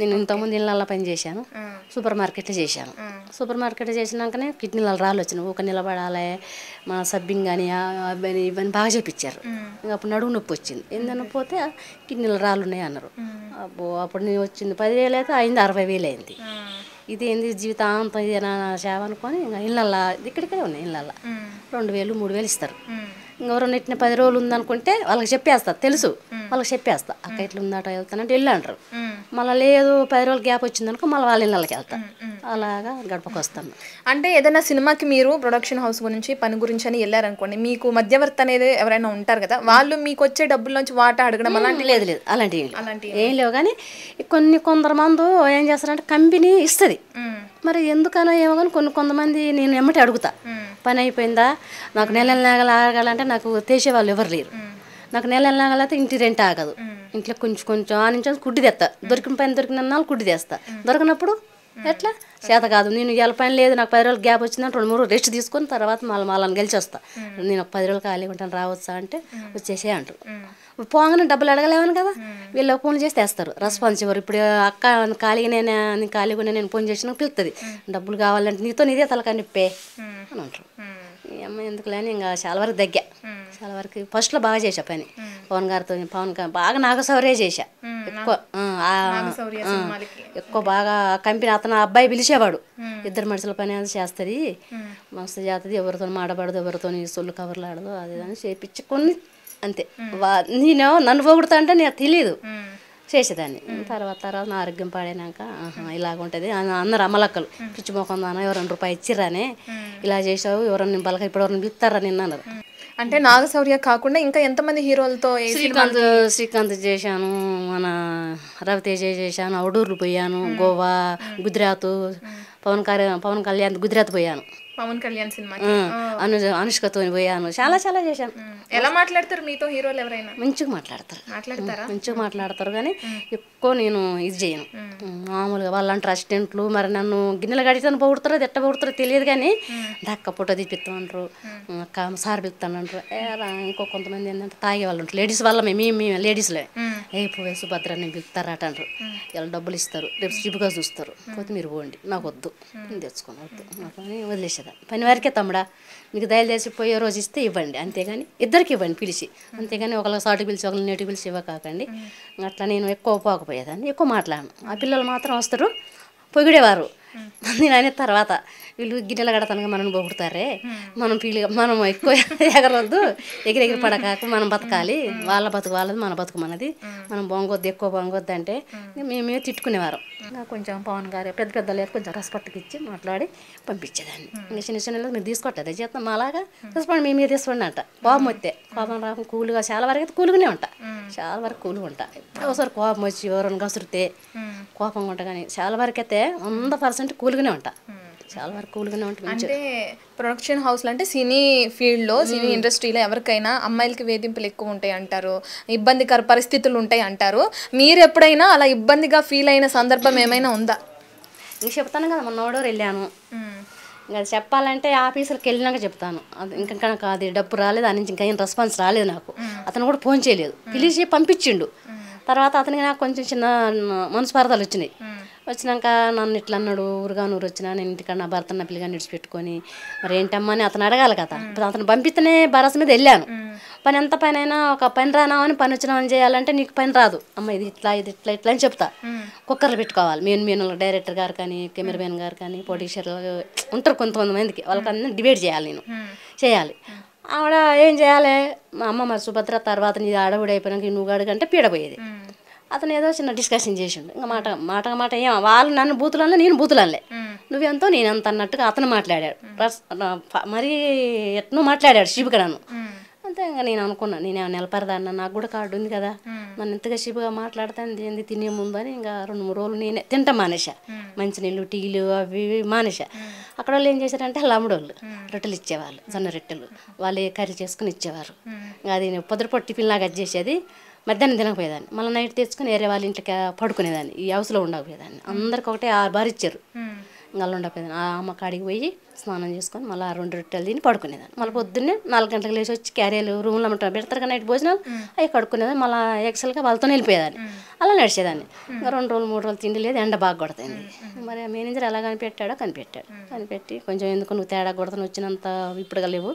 నేను ఇంతకుముందు ఇళ్ళల్లో పని చేశాను, సూపర్ మార్కెట్లో చేశాను. సూపర్ మార్కెట్లో చేసినాకనే కిడ్నీలలో రాళ్ళు వచ్చినాయి. ఒక నిలబడాలి, మా సబ్బింగ్ కానీ అవన్నీ ఇవన్నీ బాగా చేపించారు. ఇంకా అప్పుడు నడుము నొప్పి వచ్చింది. ఏందన్నా పోతే కిడ్నీలో రాళ్ళు ఉన్నాయి అన్నారు. అబ్బో అప్పుడు నేను వచ్చింది 10,000 అయితే అయింది 60,000 అయింది. ఇదేంది జీవితాంతం ఇదేనా సేవ అనుకొని ఇంకా ఇళ్ళల్లో ఇక్కడికే ఉన్నాయి. ఇళ్ళల్లో 2,000 3,000 ఇస్తారు. ఇంకెవరన్నా ఇట్టిన 10 రోజులు ఉందనుకుంటే వాళ్ళకి చెప్పేస్తా, తెలుసు వాళ్ళకి చెప్పేస్తా, అక్క ఇట్లా ఉందాట వెళ్తానంటే వెళ్ళి అంటారు. మళ్ళీ లేదు 10 రోజులు గ్యాప్ వచ్చిందనుకో మళ్ళీ వాళ్ళ ఇళ్ళకి వెళ్తా. అలాగా గడపకు వస్తాను. అంటే ఏదైనా సినిమాకి మీరు ప్రొడక్షన్ హౌస్ గురించి పని గురించి అని వెళ్ళారనుకోండి, మీకు మధ్యవర్తి అనేది ఎవరైనా ఉంటారు కదా, వాళ్ళు మీకు వచ్చే డబ్బుల నుంచి వాటా అడగడం అలాంటి లేదు లేదు అలాంటివి ఏం లేవు. కానీ కొందరు మంది ఏం చేస్తారంటే కంపెనీ ఇస్తుంది, మరి ఎందుకనో ఏమో కానీ కొంతమంది నేను ఎమ్మటి అడుగుతా, పని అయిపోయిందా, నాకు నెల నెల ఆగాలంటే నాకు తీసేవాళ్ళు ఎవరు లేరు. నాకు నెల ఆగాలంటే ఇంటి రెంట్ ఆగదు. ఇంట్లో కొంచెం ఆ నుంచి కుడ్డి తెస్తా, దొరికిన పని దొరికిన కుడ్డి తెస్తా, దొరికినప్పుడు ఎట్లా చేత కాదు. నేను ఇవాళ పని లేదు, నాకు 10 రోజులు గ్యాప్ వచ్చిందంటే 2 3 రోజులు రెస్ట్ తీసుకొని తర్వాత మళ్ళీ గెలిచి వస్తా. నేను ఒక 10 రోజులు ఖాళీగా ఉంటాను రావచ్చా అంటే వచ్చేసే అంటారు. పోగానే డబ్బులు అడగలేమని కదా, వీళ్ళు ఫోన్ చేసి తెస్తారు, రెస్పాన్స్ ఇవ్వరు. ఇప్పుడు అక్క ఖాళీగా నేను ఫోన్ చేసినా పిలుస్తుంది, డబ్బులు కావాలంటే నీతో నీదే తలకాయ నిప్పే అని అంటారు. ఈ అమ్మాయి ఎందుకు లేని ఇంకా చాలా వరకు చాలా వరకు ఫస్ట్లో బాగా చేసా పని పవన్ గారితో. బాగా నాగశౌర్య చేశా ఎక్కువ బాగా కంపెనీ. అతను అబ్బాయి పిలిచేవాడు, ఇద్దరు మనుషుల పని అది చేస్తుంది, మస్తు చేస్తుంది, ఎవరితో మాడబడదు, ఎవరితో సొల్లు కవర్లు ఆడదు, అది అని చేపించి కొన్ని అంతే. నేను నన్ను పొగుడుతా అంటే నాకు తెలియదు, చేసేదాన్ని. తర్వాత నా ఆరోగ్యం పాడైనాక ఇలాగుంటుంది అన్నారు అమ్మలక్కలు. పిచ్చి మొఖం దానా ఎవరైనా రూపాయి ఇచ్చిర్రానే ఇలా చేసావు, ఎవరన్నా బలక ఇప్పుడు ఎవరైనా పిలుస్తారా నిన్న అన్నారు. అంటే నాగశౌర్య కాకుండా ఇంకా ఎంతమంది హీరోలతో? శ్రీకాంత్ చేశాను, మన రవితేజ చేశాను, అవుడూర్లు పోయాను, గోవా, గుజరాత్, పవన్ కళ్యాణ్ గుజరాత్ పోయాను, పవన్ కళ్యాణ్ సినిమా, అనుష్కతో పోయాను, చాలా చేశాను. ఎలా మాట్లాడతారు మీతో హీరోలు ఎవరైనా? మంచిగా మంచిగా మాట్లాడతారు కానీ ఎక్కువ నేను ఇది చేయను. మామూలుగా వాళ్ళంటారు అసిస్టెంట్లు, మరి నన్ను గిన్నెలు గడితాను పొగుడుతారో ఎట్ట పొగుడుతారో తెలియదు కానీ దక్క పుట్ట తీపిస్తామంటారు, అక్క సార్ పిలుస్తానంటారు. ఇంకో కొంతమంది ఏంటంటే తాగే వాళ్ళు ఉంటారు, లేడీస్ వల్ల మేము లేడీస్లే పోయి సుభద్ర నేను పిలుస్తారట అంటారు. ఇలా డబ్బులు ఇస్తారు, రేపు చిపుగా చూస్తారు, పోతే మీరు పోండి, నాకు వద్దు, నేను తెచ్చుకోను, వద్దు నాకు అని వదిలేసేదాన్ని. పని వారికే తమ్ముడా మీకు దయచేసి పోయే రోజు ఇస్తే ఇవ్వండి, అంతేగాని ఇద్దరికి ఇవ్వండి పిలిచి, అంతేగాని ఒకళ్ళ సాటి పిలిచి ఒకళ్ళ నేటి పిలిచి ఇవ్వకాకండి. అట్లా నేను ఎక్కువ పోకపోయేదాన్ని, ఎక్కువ మాట్లాడను. ఆ పిల్లలు మాత్రం వస్తారు పొగిడేవారు. నేను అనే తర్వాత వీళ్ళు గిన్నెలు కడతానుగా మనం పొగుడతారే, మనం ఎక్కువ ఎగరవద్దు, ఎగిరెగిరి పడకాక మనం బతకాలి, వాళ్ళ బతుకు వాళ్ళది మన బతుకు మనది, మనం బొంగొద్దు ఎక్కువ బొంగొద్దు అంటే మేమే తిట్టుకునేవారు. కొంచెం పవన్ గారు పెద్ద లేదు కొంచెం రెస్పెక్ట్కి ఇచ్చి మాట్లాడి పంపించేదాన్ని. ఇంకా చిన్న మీరు తీసుకోవట్లేదు చేస్తాం అలాగా తీసుకోండి, మేము తీసుకోండి అంట. కోపం వస్తే కోపం రాకుండా కూలుగా చాలా వరకు అయితే కూలుగానే ఉంటా, చాలా వరకు కూలుగా ఉంటా. ఒకసారి కోపం వచ్చి ఎవరైనా కసురితే కోపంగా ఉంటా, కానీ చాలా వరకు అయితే 100% కూలుగానే ఉంటా, చాలా వరకు కూలుగానే ఉంటుంది. అంటే ప్రొడక్షన్ హౌస్లో అంటే సినీ ఫీల్డ్లో, సినీ ఇండస్ట్రీలో ఎవరికైనా అమ్మాయిలకి వేధింపులు ఎక్కువ ఉంటాయి అంటారు, ఇబ్బందికర పరిస్థితులు ఉంటాయి అంటారు. మీరు ఎప్పుడైనా అలా ఇబ్బందిగా ఫీల్ అయిన సందర్భం ఏమైనా ఉందా? ఇంక చెప్తాను కదా, మొన్న ఓడోరు వెళ్ళాను, ఇంకా చెప్పాలంటే ఆఫీసులకు వెళ్ళినాక చెప్తాను. అది ఇంకా అది డబ్బు రాలేదు, అని ఇంకా ఏం రెస్పాన్స్ రాలేదు నాకు. అతను కూడా ఫోన్ చేయలేదు, పిలిచి పంపించిండు. తర్వాత అతనికి నాకు కొంచెం చిన్న మనస్పార్థాలు వచ్చినాక నన్ను ఇట్లా అన్నాడు, ఊరుగానూరు వచ్చినా నేను ఇంటికాడ నా భర్త నా పిల్లగాని విడిచిపెట్టుకొని మరి ఏంటమ్మా అని అతను అడగాలి కదా. ఇప్పుడు అతను పంపిస్తేనే భరోసా మీద వెళ్ళాను. పని ఎంత పని అయినా ఒక పని రానామని పని వచ్చినామని చేయాలంటే నీకు పని రాదు అమ్మ, ఇది ఇట్లా అని చెప్తా. కుక్కర్లు పెట్టుకోవాలి, మెయిన్ డైరెక్టర్ గారు కానీ కెమెరామెన్ గారు కానీ ప్రొడ్యూసర్లు ఉంటారు కొంతమందికి, వాళ్ళకి అన్నీ డిబేట్ చేయాలి, నేను చేయాలి. ఆవిడ ఏం చేయాలి, మా అమ్మ మరి సుభద్ర తర్వాత నీ ఆడవిడ అయిపోయినాక నువ్వు అడుగంటే పీడపోయేది. అతను ఏదో చిన్న డిస్కషన్ చేసిండు, ఇంకా మాట ఏం వాళ్ళు నన్ను బూతులనలే, నేను బూతులనలే, నువ్వెంతో నేనెంత అన్నట్టుగా అతను మాట్లాడాడు. మరీ ఎట్నో మాట్లాడాడు శిబుగా నన్ను. అంతే ఇంకా నేను అనుకున్నా, నేను నిలపరదాన్న, నాకు కూడా కార్డు ఉంది కదా, నన్ను ఇంతగా శిబుగా మాట్లాడతాను ఏంది తినే ముందు అని ఇంకా 2 3 రోజులు నేనే తింటా మానేసా, మంచినీళ్ళు టీలు అవి మానేసా. అక్కడ వాళ్ళు ఏం చేశారంటే లమ్ముడోళ్ళు రొట్టెలు ఇచ్చేవాళ్ళు, జొన్న రొట్టెలు, వాళ్ళే కర్రీ చేసుకుని ఇచ్చేవారు. అది పొద్దుపొట్టి టిఫిన్లాగా అది చేసేది, మధ్యాహ్నం తినకపోయేదాన్ని, మళ్ళీ నైట్ తెచ్చుకొని వేరే వాళ్ళ ఇంటికి పడుకునేదాన్ని, ఈ హౌస్లో ఉండకపోయేదాన్ని. అందరికి ఒకటే 6 బార్ ఇచ్చారు, గల్లుండ పెద్దనాన్న ఆ అమ్మ కాడికి పోయి స్నానం చేసుకొని మళ్ళీ 2 రొట్టెలు తిని పడుకునేదాన్ని. మళ్ళీ పొద్దున్నే 4 గంటలకు లేచి వచ్చి క్యారియర్లు రూమ్లో పెడతారు కదా నైట్ భోజనాలు అవి కడుక్కునేదాన్ని. మళ్ళీ ఎక్సెల్గా వాళ్ళతో వెళ్ళిపోయేదాన్ని. అలా నడిచేదాన్ని. ఇంకా 2 రోజులు 3 రోజులు తిండి లేదు, ఎండ బాగా కొడుతుంది. మరి ఆ మేనేజర్ ఎలా కనిపెట్టి కొంచెం ఎందుకు నువ్వు తేడా కొడతాను వచ్చినంత ఇప్పుడుగా లేవు,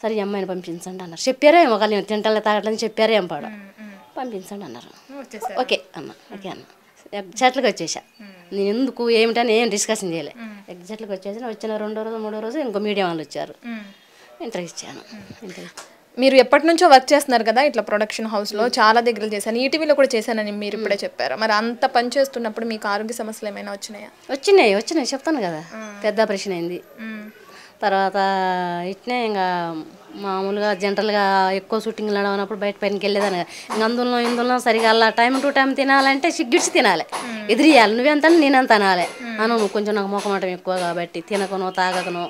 సరే ఈ అమ్మాయిని పంపించండి అన్నారు. చెప్పారే ఒకళ్ళు తింటలే తాగట్లని చెప్పారే ఏం పాడు, పంపించండి అన్నారు. ఓకే అన్న ఎగ్జాక్ట్గా వచ్చేసా. నేను ఎందుకు ఏమిటని ఏం డిస్కషన్ చేయలే, ఎగ్జాక్ట్గా వచ్చేసి వచ్చిన 2వ రోజు 3వ రోజు ఇంకో మీడియం వాళ్ళు వచ్చారు, ఇంటర్వ్యూ ఇచ్చాను. మీరు ఎప్పటి నుంచో వర్క్ చేస్తున్నారు కదా ఇట్లా ప్రొడక్షన్ హౌస్లో, చాలా దగ్గర చేశాను, ఈటీవీలో కూడా చేశానని మీరు ఇప్పుడే చెప్పారు. మరి అంత పని చేస్తున్నప్పుడు మీకు ఆరోగ్య సమస్యలు ఏమైనా వచ్చినాయా? వచ్చినాయి చెప్తాను కదా. పెద్ద ఆపరేషన్ అయింది. తర్వాత ఇట్నే ఇంకా మామూలుగా జనరల్గా ఎక్కువ షూటింగ్లు నడవనప్పుడు బయట పైనకి వెళ్ళేదాన్ని. ఇంకా ఇందులో సరిగా అలా టైం టు టైం తినాలంటే సిగ్గిడిచి తినాలి, ఎదిరియాలి. నువ్వెంత నేనంత అనాలి. నువ్వు కొంచెం నాకు మొఖమాటం ఎక్కువ కాబట్టి తినకనో తాగకనో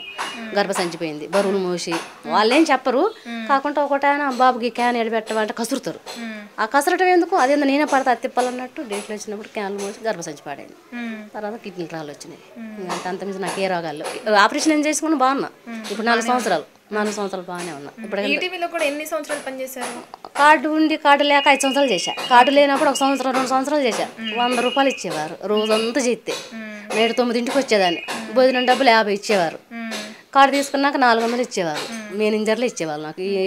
గర్భసంచిపోయింది, బరువులు మోసి వాళ్ళు ఏం చెప్పరు. కాకుండా ఒకటైనా బాబుకి క్యాన్ ఎడబెట్టమంటే కసురుతారు. ఆ కసరటం ఎందుకు, అదేందో నేనే పడతా తిప్పాలన్నట్టు డేట్లు వచ్చినప్పుడు క్యాన్లు మోసి గర్భసంచి పాడైంది. తర్వాత కిడ్నీ రాళ్ళు వచ్చినాయి. ఇంకా అంత మీద నాకు ఏ రోగాలు. ఆపరేషన్ ఏం చేసుకుని బాగున్నా. ఇప్పుడు 4 సంవత్సరాలు బాగానే ఉన్నా. ఇప్పుడు ఈటీవీలో కూడా ఎన్ని సంవత్సరాలు పనిచేశారు? కార్డు ఉండి కార్డు లేక 5 సంవత్సరాలు చేశా. కార్డు లేనప్పుడు 1 సంవత్సరం 2 సంవత్సరాలు చేశా. 100 రూపాయలు ఇచ్చేవారు రోజంతా చేస్తే. నేడు 9ంటికి వచ్చేదాన్ని. భోజనం డబ్బులు 50 ఇచ్చేవారు. కార్డు తీసుకున్నాక 400 ఇచ్చేవారు. మేనేజర్లు ఇచ్చేవాళ్ళు నాకు. ఈ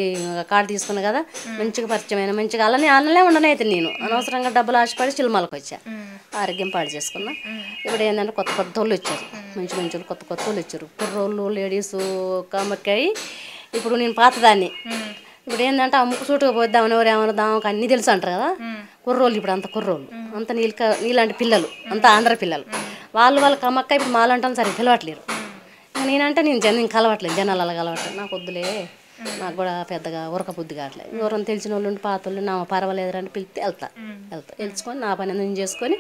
కార్డు తీసుకున్నా కదా మంచిగా పరిచయమైన మంచిగా అలానే ఉండనైతే నేను అనవసరంగా డబ్బులు ఆశపడి సినిమాలకు వచ్చా. ఆరోగ్యం పాడు చేసుకున్నా. ఇప్పుడు ఏంటంటే కొత్త వాళ్ళు వచ్చారు, మంచి వాళ్ళు కొత్త వాళ్ళు వచ్చారు. కుర్రోళ్ళు లేడీస్ కమ్మక్కాయి. ఇప్పుడు నేను పాతదాన్ని. ఇప్పుడు ఏంటంటే ఆ ముక్కు సూటుగా పోద్దామని ఎవరేమన్నా అన్నీ తెలుసు అంటారు కదా. కుర్రోళ్ళు ఇప్పుడు అంత కుర్రోళ్ళు అంత నీలాంటి పిల్లలు అంత ఆంధ్ర పిల్లలు వాళ్ళు కమ్మక్క ఇప్పుడు మాలంటాను సరే పిలవట్లేరు. నేనంటే నేను కలవట్లేదు, జనాలు అలా కలవట్లేదు. నాకు వద్దులే, నాకు కూడా పెద్దగా ఉరక బుద్ధి కావట్లేదు. ఎవరైనా తెలిసిన వాళ్ళు ఉండి పాత వాళ్ళు నా పర్వాలేదు అని పిలిస్తే వెళ్తా వెళ్చుకొని నా పని నేను చేసుకొని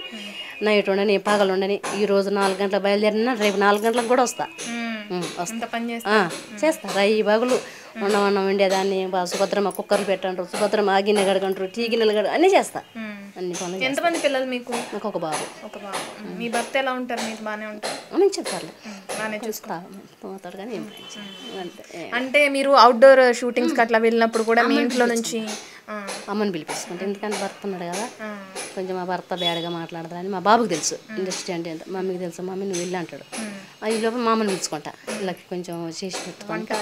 నైట్ ఉండని పగలు ఉండని. ఈరోజు 4 గంటలకు బయలుదేరినా రేపు 4 గంటలకు కూడా వస్తా చేస్తా. రై బగులు వండం వండేదాన్ని. సుభద్రమ్మ కుక్కర్లు పెట్టంటారు, సుభద్రమ్మ ఆ గిన్నె గడగంటారు, టీ గిన్నెలు అన్నీ చేస్తా. అన్ని పనులు. ఎంతమంది పిల్లలు మీకు? నాకు ఒక బాబు. మీ భర్త ఎలా ఉంటారు? మీరు బాగానే ఉంటారు? మంచి చెప్తారు, బాగానే చూసుకుంటారు కానీ ఏం అంటే మీరు అవుట్డోర్ షూటింగ్స్కి అట్లా వెళ్ళినప్పుడు కూడా మీ ఇంట్లో నుంచి అమ్మని పిలిపిస్తుంటే, ఎందుకంటే భర్త ఉన్నాడు కదా కొంచెం. మా భర్త బ్యాడ్గా మాట్లాడతారని మా బాబుకి తెలుసు. ఇండస్ట్రీ అంటే మమ్మీకి తెలుసు. మమ్మీ నువ్వు వెళ్ళి అంటాడు. ఈ లోపల మా అమ్మని పిలుచుకుంటా. వీళ్ళకి కొంచెం చేసి పెట్టుకుంటా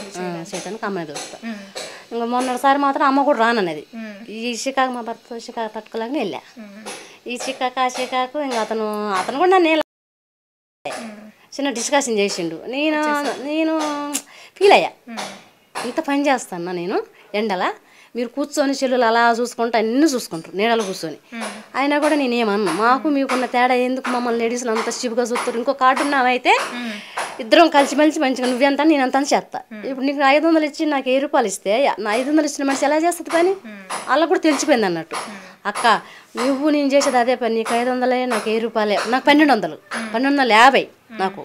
చేయడానికి అమ్మని పిలుస్తా. ఇంకా మొన్నటిసారి మాత్రం అమ్మ కూడా రానన్నది. ఈ చికాకు మా భర్త చికాకు తట్టుకోలేకనే వెళ్ళా. ఈ చికాకు ఆ చికాకు ఇంకా అతను కూడా నన్ను చిన్న డిస్కషన్ చేసిండు. నేను ఫీల్ అయ్యా, ఇంత పని చేస్తాను నేను ఎండలా, మీరు కూర్చొని చెల్లులు అలా చూసుకుంటూ అన్నీ చూసుకుంటారు నీడలో కూర్చొని. అయినా కూడా నేనేమన్నా మాకు మీకున్న తేడా ఎందుకు, మమ్మల్ని లేడీస్లు అంత చిపుగా చూస్తారు. ఇంకో కార్డు ఉన్నామైతే ఇద్దరం కలిసిమెలిసి మంచిగా నువ్వెంత నేనంత చేస్తా. ఇప్పుడు నీకు 500 ఇచ్చి నాకు 1000 రూపాయలు ఇస్తే నా 500 ఇచ్చిన మనిషి ఎలా చేస్తుంది పని? అలా కూడా తెలిసిపోయింది అన్నట్టు. అక్క నువ్వు నేను చేసేది అదే పని, నీకు 500 నాకు 1000 రూపాయలే, నాకు 1200 1250 నాకు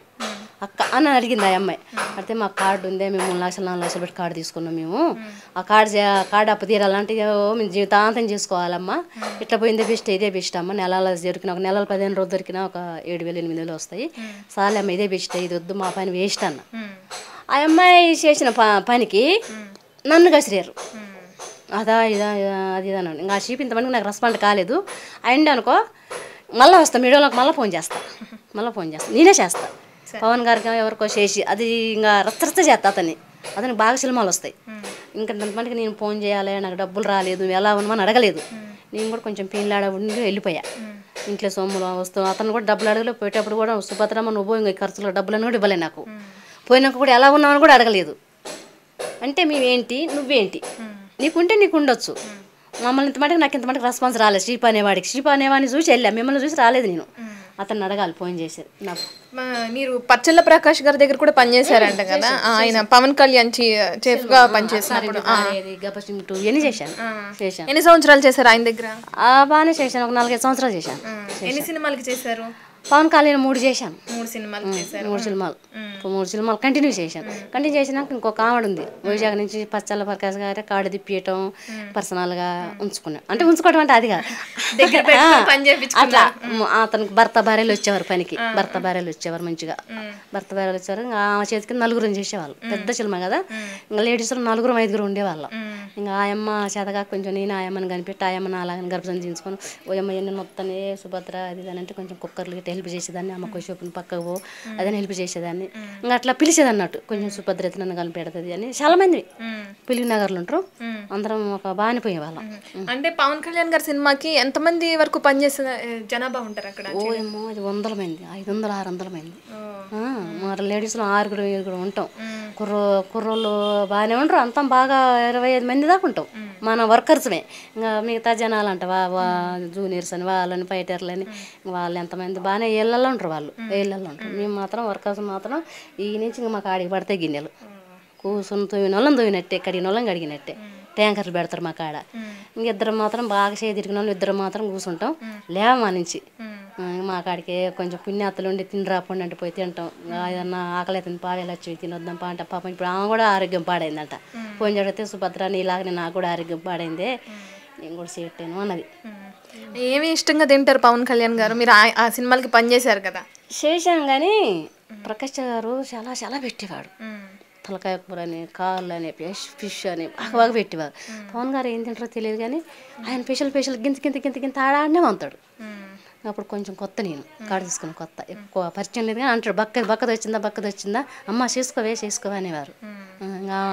అక్క అని అడిగింది ఆ అమ్మాయి. అయితే మాకు కార్డు ఉందే, మేము 3 లక్షలు 4 లక్షలు పెట్టి కార్డు తీసుకున్నాం మేము. ఆ కార్డు అప్పు తీరాలంటే మేము జీవితాంతం చేసుకోవాలమ్మా. ఇట్లా పోయిందే బెస్ట్, ఇదే బెస్ట్ అమ్మ. నెలలు దొరికిన ఒక నెలలు 15 రోజులు దొరికినా ఒక 7,000 8,000 వస్తాయి. సాలే అమ్మ ఇదే బెస్ట్, ఇది వద్దు మా పని వేస్ట్ అన్న. ఆ అమ్మాయి చేసిన పనికి నన్ను కసిరారు. అదా ఇదా అది అన్నాడు. ఇంకా ఆ షీప్ ఇంతమందికి నాకు రెస్పాండ్ కాలేదు. అండ్ అనుకో మళ్ళీ వస్తా మీడియాలోకి మళ్ళీ ఫోన్ చేస్తా నేనే చేస్తా. పవన్ గారికి ఎవరికో చేసి అది ఇంకా రచ్చ చేస్తా అతనికి బాగా సినిమాలు వస్తాయి. ఇంకా ఇంతమందికి నేను ఫోన్ చేయాలి, నాకు డబ్బులు రాలేదు, ఎలా ఉన్నామని అడగలేదు. నేను కూడా కొంచెం పీన్లాడ ఉండి వెళ్ళిపోయా. ఇంట్లో సొమ్ములు వస్తూ అతను కూడా డబ్బులు అడగలేదు. పోయేటప్పుడు కూడా సుభద్రమ్మ నువ్వు ఇంకా ఖర్చులో డబ్బులను కూడా ఇవ్వలేదు నాకు. పోయినాక కూడా ఎలా ఉన్నామని కూడా అడగలేదు. అంటే మేమేంటి నువ్వేంటి, నీకుంటే నీకు ఉండొచ్చు. మమ్మల్ని ఇంతమటికి నాకు ఇంతమటికి రెస్పాన్స్ రాలేదు. షీప్ అనేవాడిని చూసి వెళ్ళా, మిమ్మల్ని చూసి రాలేదు. నేను అతను అడగాలి ఫోన్ చేసేది. నాకు మీరు పచ్చళ్ళ ప్రకాష్ గారి దగ్గర కూడా పనిచేశారంట కదా, ఆయన పవన్ కళ్యాణ్ చీఫ్గా పనిచేసినప్పుడు ఎన్ని చేశాను. ఎన్ని సంవత్సరాలు చేశారు ఆయన దగ్గర? బాగానే చేశాను, ఒక 4-5 సంవత్సరాలు చేశాను. ఎన్ని సినిమాలకి చేశారు? పవన్ కళ్యాణ్ 3 చేశాను, 3 సినిమాలు చేశారు. 3 సినిమాలు కంటిన్యూ చేశాను. కంటిన్యూ చేసినాక ఇంకొక ఆవిడ ఉంది వైజాగ్ నుంచి, పచ్చళ్ళ ప్రకాశ్ గారే కార్డు తిప్పియటం పర్సనల్గా ఉంచుకున్నాను. అంటే ఉంచుకోవడం అంటే అది కాదు, అట్లా అతనికి భర్త భార్యలు వచ్చేవారు పనికి, భర్త భార్యలు వచ్చేవారు మంచిగా, భర్త భార్యలు వచ్చేవారు. ఇంకా ఆ చేతికి 4 చేసేవాళ్ళు, పెద్ద సినిమా కదా, ఇంకా లేడీస్లో 4 5 ఉండేవాళ్ళం. ఇంకా ఆయమ్మ చేతగా కొంచెం నేను ఆయమ్మని కనిపెట్టి ఆయమ్మ అలాగని గర్భం దించుకొని ఓయమ్మ ఎన్ని మొత్తనే సుభద్ర అది అని అంటే కొంచెం కుక్కర్లు గిట్ట హెల్ప్ చేసేదాన్ని, అమ్మ కొంచెం పక్కకు పో అదని హెల్ప్ చేసేదాన్ని. ఇంకా అట్లా పిలిచేది అన్నట్టు, కొంచెం సుభద్ర అయితే నన్ను కలిపెడుతుంది అని. చాలా మంది పిలివి నగర్లు ఉంటారు, అందరం ఒక బాగానే పోయేవాళ్ళం. అంటే పవన్ కళ్యాణ్ గారి సినిమాకి ఎంతమంది వరకు పనిచేసే జనాభా ఉంటారు అక్కడ? ఏమో అది 100 మంది, 500 600 మంది. మరి లేడీస్లో 6 7 ఉంటాం. కుర్రోళ్ళు బాగానే ఉంటారు, అంతా బాగా 25 మంది దాకా ఉంటాం మన వర్కర్స్మే. ఇంకా మిగతా జనాలు అంట జూనియర్స్ అని వాళ్ళని ఫైటర్లని వాళ్ళు ఎంతమంది బాగానే ఇళ్ళల్లో ఉంటారు, వాళ్ళు ఇళ్ళల్లో ఉంటారు. మేము మాత్రం వర్కర్స్ మాత్రం ఈ నుంచి ఇంకా మాకు ఆడికి పడితే గిన్నెలు కూర్చొని తోయిన వాళ్ళని తోయినట్టే, కడిగిన వాళ్ళని కడిగినట్టే, ట్యాంకర్లు పెడతారు మా కాడ. ఇంకిద్దరు మాత్రం బాగా తిరిగిన వాళ్ళు ఇద్దరు మాత్రం కూర్చుంటాం, లేవ మా నుంచి మా కాడికి కొంచెం పుణ్యాతలు ఉండి తిని రాకుండా అంటే పోయి తింటాం. ఏదన్నా ఆకలి అవుతుంది పాడేలా వచ్చి తినొద్దాం పా అంటే పాపం ఇప్పుడు ఆమె కూడా ఆరోగ్యం పాడైందంట. పోయిన చోడితే సుభద్ర నీలాగనే నాకు కూడా ఆరోగ్యం పాడైందే, నేను కూడా చేయట్టాను అన్నది. ఏమి ఇష్టంగా తింటారు పవన్ కళ్యాణ్ గారు? మీరు ఆ సినిమాలకి పనిచేశారు కదా. చేశాం కానీ ప్రకాష్ గారు చాలా చాలా పెట్టేవాడు, తలకాయ కూర అని, కాళ్ళు అని, ఫిష్ అని బాగా పెట్టేవారు. పవన్ గారు ఏం తింటారో తెలియదు కానీ ఆయన స్పెషల్ గింత ఆడాడనే వంతాడు. అప్పుడు కొంచెం కొత్త, నేను కాడు తీసుకుని కొత్త, ఎక్కువ పరిచయం లేదు కానీ అంటాడు బక్కది వచ్చిందా అమ్మ చేసుకోవా అనేవారు.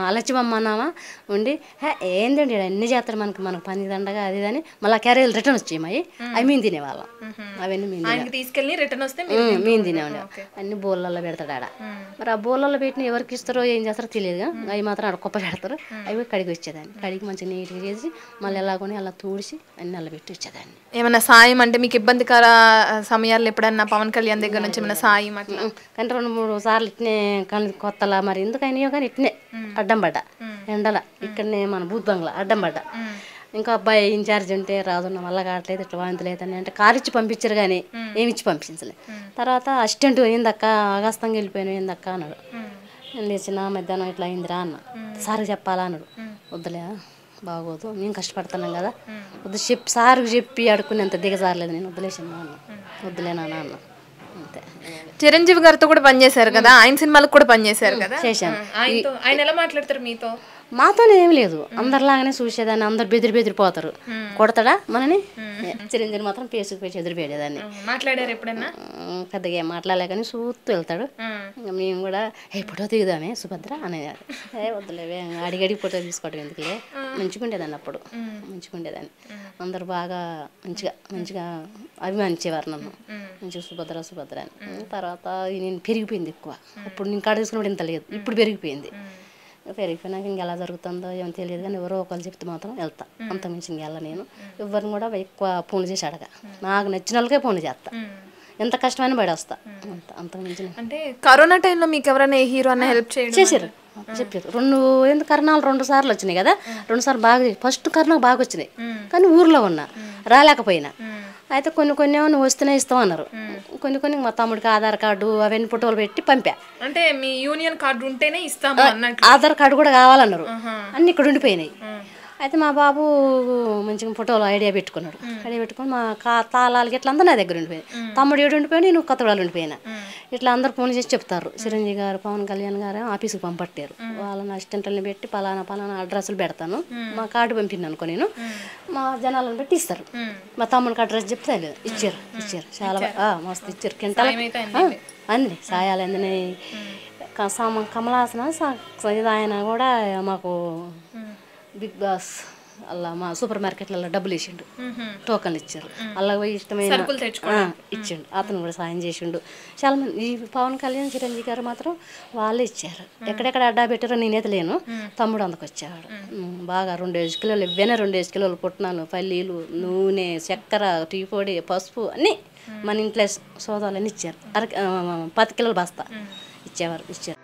అలచ్చిమమ్మ అన్నామా ఉండి ఏంటండి అన్ని చేస్తారు మనకు పని దండగా అది అని మళ్ళీ క్యారేజీలు రిటర్న్ వచ్చేయి అవి మేము తినేవాళ్ళం. అవన్నీ మేము తీసుకెళ్ళి రిటర్న్ వస్తే మేము తినేవాళ్ళం. అన్ని బోళ్ళల్లో పెడతాడు ఆడ. మరి ఆ బోళ్ళల్లో పెట్టిన ఎవరికి ఇస్తారో ఏం చేస్తారో తెలియదుగా, అవి మాత్రం ఆడ కుప్ప పెడతారు. అవి కడిగి వచ్చేదాన్ని, కడిగి మంచిగా నీట్గా చేసి మళ్ళీ ఎలాగొని అలా తూడిచి అన్ని అలా పెట్టి వచ్చేదాన్ని. ఏమన్నా సాయం అంటే మీకు ఇబ్బందికర సమయాల్లో ఎప్పుడన్నా పవన్ కళ్యాణ్ దగ్గర నుంచి ఏమైనా సాయం అట్లా? కానీ 2-3 సార్లు ఇట్నే కొత్తలా మరి ఎందుకైనాయో కానీ ఇట్నే అడ్డం పడ్డా ఎండల, ఇక్కడనే మన బూత్ బంగ్లా అడ్డం పడ్డా. ఇంకా అబ్బాయి ఇన్ఛార్జ్ ఉంటే రాజున్న వల్ల కావట్లేదు ఇట్లా వాంతులేదని అంటే కారు ఇచ్చి పంపించారు కానీ ఏమి ఇచ్చి పంపించలేదు. తర్వాత అసిస్టెంట్ ఏందక్క ఆగాస్తంగా వెళ్ళిపోయాను ఏందక్క అన్నాడు. లేచిన మధ్యాహ్నం ఇట్లా అయిందిరా అన్న, సార్కి చెప్పాలా అన్నాడు. వద్దులే బాగోదు మేము కష్టపడుతున్నాం కదా, వద్దు సార్కి చెప్పి అడుక్కునేంత దిగజారలేదు నేను, వద్దులేసినా అన్న, వద్దులేనా అన్న అంతే. చిరంజీవి గారితో కూడా పనిచేశారు కదా, ఆయన సినిమాలకు కూడా పనిచేశారు కదా. చేశాను. ఆయన ఎలా మాట్లాడతారు మీతో? మాతోనే ఏం లేదు, అందరిలాగానే చూసేదాన్ని, అందరు బెదిరిపోతారు. కొడతాడా మనని, చిరంజీవి మాత్రం పేసుకు ఎదురుపోయేదాన్ని. మాట్లాడారు ఎప్పుడన్నా? పెద్దగా ఏం మాట్లాడలే కానీ చూస్తూ వెళ్తాడు. మేము కూడా ఫోటో దిగుదామే సుభద్ర అనేది, వద్దులేవే అడిగడిగి ఫోటో తీసుకోవడం ఎందుకులే, మంచిగుండేదాన్ని అప్పుడు, మంచిగుండేదాన్ని. అందరు బాగా మంచిగా అభిమానించేవారు నన్ను, మంచిగా సుభద్ర అని. తర్వాత నేను పెరిగిపోయింది ఎక్కువ, అప్పుడు నేను కాడ తీసుకున్నప్పుడు ఇంత లేదు, ఇప్పుడు పెరిగిపోయింది. పెరిగిపోయినాక ఇంక ఎలా జరుగుతుందో ఏమో తెలియదు కానీ ఎవరో ఒకళ్ళు చెప్తే మాత్రం వెళ్తా, అంత మించి ఇంకెళ్ళ నేను ఎవరిని కూడా ఎక్కువ ఫోన్లు చేసి అడగా, నాకు నచ్చిన వాళ్ళకే ఫోన్లు చేస్తా, ఎంత కష్టమైనా పడేస్తా, అంత మించి. అంటే కరోనా టైంలో మీకు ఎవరైనా హీరో అన్న హెల్ప్ చేశారు చెప్పారు. కరోనాలు 2 సార్లు వచ్చినాయి కదా, 2 సార్లు బాగా, ఫస్ట్ కరోనా బాగా వచ్చినాయి కానీ ఊర్లో ఉన్నా రాలేకపోయినా. అయితే కొన్ని నువ్వు వస్తేనే ఇస్తాం అన్నారు, కొన్ని మా తమ్ముడికి ఆధార్ కార్డు అవన్నీ ఫోటోలు పెట్టి పంపా. అంటే మీ యూనియన్ కార్డు ఉంటేనే ఇస్తాము అన్నట్టు, ఆధార్ కార్డు కూడా కావాలన్నారు, అన్ని ఇక్కడ ఉండిపోయినాయి. అయితే మా బాబు మంచిగా ఫోటోలు ఐడియా పెట్టుకున్నాడు, ఐడియా పెట్టుకుని మా తాళాలకి ఇట్లా అంతా నా దగ్గర ఉండిపోయింది. తమ్ముడు ఏడు ఉండిపోయినా, నేను కొత్తవాళ్ళు ఉండిపోయినా. ఇట్లా అందరు ఫోన్ చేసి చెప్తారు, చిరంజీవి గారు పవన్ కళ్యాణ్ గారు ఆఫీస్కి పంపట్టారు, వాళ్ళని అసిస్టెంట్లని పెట్టి పలానా అడ్రస్లు పెడతాను, మా కార్డు పంపింది అనుకో నేను, మా జనాలను పెట్టి ఇస్తారు. మా తమ్ముడికి అడ్రస్ చెప్తే ఇచ్చారు చాలా మస్తు ఇచ్చారు. కింటాల అంది సాయాలు అందినాయి. కమలాసన ఆయన కూడా మాకు బిగ్ బాస్ అలా మా సూపర్ మార్కెట్లలో డబ్బులు ఇచ్చిండు, టోకన్లు ఇచ్చారు, అలా పోయి ఇష్టమైన ఇచ్చిండు, అతను కూడా సాయం చేసిండు చాలా మంది. ఈ పవన్ కళ్యాణ్ చిరంజీవి గారు మాత్రం వాళ్ళే ఇచ్చారు, ఎక్కడెక్కడ అడ్డా పెట్టారో నేనైతే లేను, తమ్ముడు అందుకొచ్చాడు బాగా 2 కిలోలు ఇవ్వనే 2 కిలోలు పుట్నాలు, పల్లీలు, నూనె, చక్కెర, టీ పొడి, పసుపు అన్నీ మన ఇంట్లో సోదాలన్నీ ఇచ్చారు. 10 కిలోల బస్తా ఇచ్చారు.